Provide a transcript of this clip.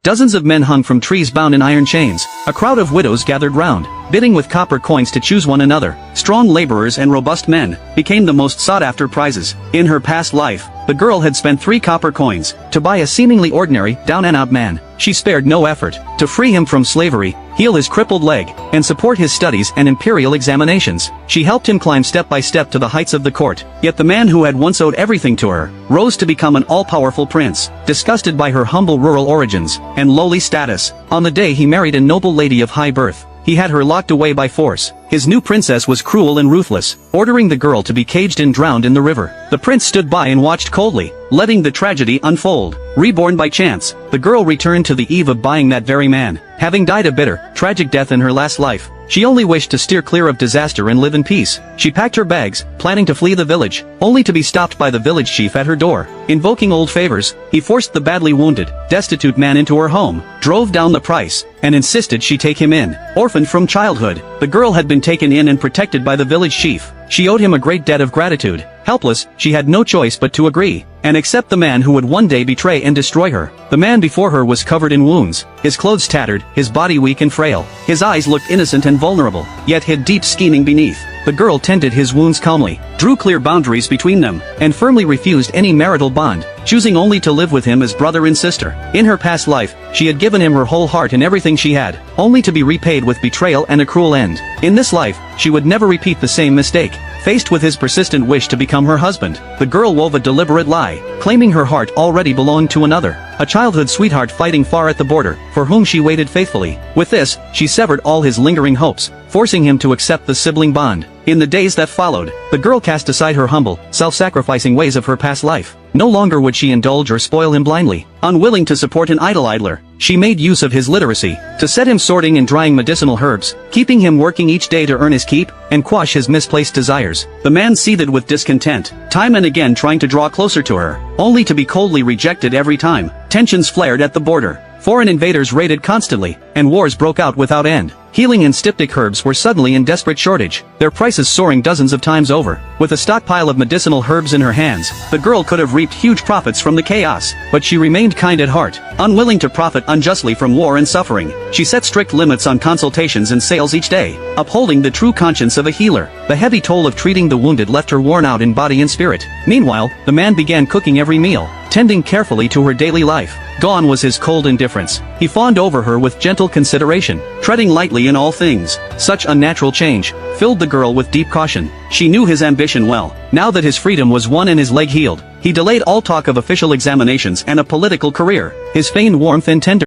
Dozens of men hung from trees bound in iron chains. A crowd of widows gathered round, bidding with copper coins to choose one another. Strong laborers and robust men became the most sought-after prizes. In her past life, the girl had spent 3 copper coins to buy a seemingly ordinary, down-and-out man. She spared no effort to free him from slavery, heal his crippled leg, and support his studies and imperial examinations. She helped him climb step by step to the heights of the court. Yet the man who had once owed everything to her rose to become an all-powerful prince, disgusted by her humble rural origins and lowly status. On the day he married a noble lady of high birth, he had her locked away by force. His new princess was cruel and ruthless, ordering the girl to be caged and drowned in the river. The prince stood by and watched coldly, letting the tragedy unfold. Reborn by chance, the girl returned to the eve of buying that very man. Having died a bitter, tragic death in her last life, she only wished to steer clear of disaster and live in peace. She packed her bags, planning to flee the village, only to be stopped by the village chief at her door. Invoking old favors, he forced the badly wounded, destitute man into her home, drove down the price, and insisted she take him in. Orphaned from childhood, the girl had been taken in and protected by the village chief. She owed him a great debt of gratitude. Helpless, she had no choice but to agree and accept the man who would one day betray and destroy her. The man before her was covered in wounds, his clothes tattered, his body weak and frail. His eyes looked innocent and vulnerable, yet hid deep scheming beneath. The girl tended his wounds calmly, drew clear boundaries between them, and firmly refused any marital bond, choosing only to live with him as brother and sister. In her past life, she had given him her whole heart and everything she had, only to be repaid with betrayal and a cruel end. In this life, she would never repeat the same mistake. Faced with his persistent wish to become her husband, the girl wove a deliberate lie, claiming her heart already belonged to another, a childhood sweetheart fighting far at the border, for whom she waited faithfully. With this, she severed all his lingering hopes, forcing him to accept the sibling bond. In the days that followed, the girl cast aside her humble, self-sacrificing ways of her past life. No longer would she indulge or spoil him blindly. Unwilling to support an idler, she made use of his literacy to set him sorting and drying medicinal herbs, keeping him working each day to earn his keep and quash his misplaced desires. The man seethed with discontent, time and again trying to draw closer to her, only to be coldly rejected every time. Tensions flared at the border. Foreign invaders raided constantly, and wars broke out without end. Healing and styptic herbs were suddenly in desperate shortage, their prices soaring dozens of times over. With a stockpile of medicinal herbs in her hands, the girl could have reaped huge profits from the chaos, but she remained kind at heart, unwilling to profit unjustly from war and suffering. She set strict limits on consultations and sales each day, upholding the true conscience of a healer. The heavy toll of treating the wounded left her worn out in body and spirit. Meanwhile, the man began cooking every meal, tending carefully to her daily life. Gone was his cold indifference. He fawned over her with gentle consideration, treading lightly in all things. Such unnatural change filled the girl with deep caution. She knew his ambition well. Now that his freedom was won and his leg healed, he delayed all talk of official examinations and a political career. His feigned warmth and tenderness